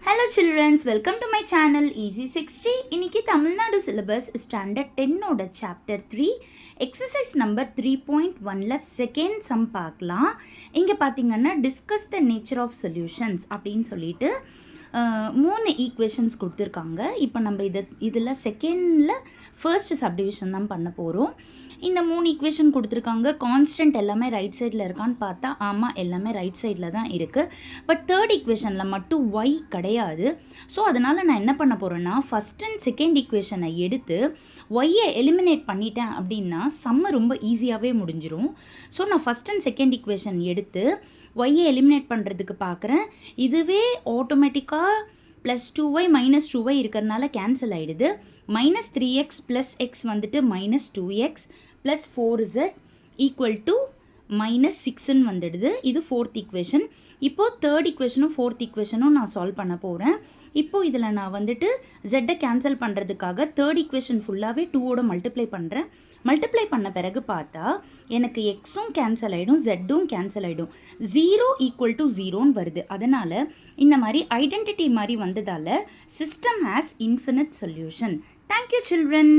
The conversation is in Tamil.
Hello children, welcome to my channel Easy 60. இன்னைக்கு தமிழ்நாடு சிலபஸ் ஸ்டாண்டர்ட் 10 ஓட சாப்டர் 3 எக்ஸசைஸ் நம்பர் 3.1ல செகண்ட் சம் பார்க்கலாம். இங்கே பார்த்தீங்கன்னா discuss the nature of solutions அப்படின்னு சொல்லிட்டு 3 ஈக்குவேஷன்ஸ் கொடுத்துருக்காங்க. இப்போ நம்ம இதில் செகண்டில் ஃபர்ஸ்ட் சப்டிவிஷன் தான் பண்ண போகிறோம். இந்த 3 ஈக்குவேஷன் கொடுத்துருக்காங்க. கான்ஸ்டன்ட் எல்லாமே ரைட் சைடில் இருக்கான்னு பார்த்தா ஆமாம், எல்லாமே ரைட் சைடில் தான் இருக்குது. பட் தேர்ட் ஈக்குவேஷனில் மட்டும் ஒய் கிடையாது. ஸோ அதனால் நான் என்ன பண்ண போகிறேன்னா ஃபஸ்ட் அண்ட் செகண்ட் ஈக்குவேஷனை எடுத்து ஒய்யை எலிமினேட் பண்ணிட்டேன் அப்படின்னா சம்ம ரொம்ப ஈஸியாகவே முடிஞ்சிடும். ஸோ நான் ஃபஸ்ட் அண்ட் செகண்ட் ஈக்குவேஷன் எடுத்து ஒய்யை எலிமினேட் பண்ணுறதுக்கு பார்க்குறேன். இதுவே ஆட்டோமேட்டிக்காக +2y -2y இருக்கிறதுனால கேன்சல் ஆகிடுது. -3x + x வந்துட்டு -2x + 4z = -6ன்னு வந்துடுது. இது ஃபோர்த் ஈக்குவேஷன். இப்போது தேர்ட் ஈக்குவேஷனும் ஃபோர்த் ஈக்குவேஷனும் நான் சால்வ் பண்ண போகிறேன். இப்போது இதில் நான் வந்துட்டு ஜெட்டை கேன்சல் பண்ணுறதுக்காக தேர்ட் ஈக்குவேஷன் ஃபுல்லாகவே 2ஓட மல்டிப்ளை பண்ணுறேன். மல்டிப்ளை பண்ண பிறகு பார்த்தா எனக்கு எக்ஸும் கேன்சல் ஆகிடும், ஜெட்டும் கேன்சல் ஆகிடும். 0 = 0ன்னு வருது. அதனால் இந்த மாதிரி ஐடென்டிட்டி மாதிரி வந்ததால் system has infinite solution. Thank you children.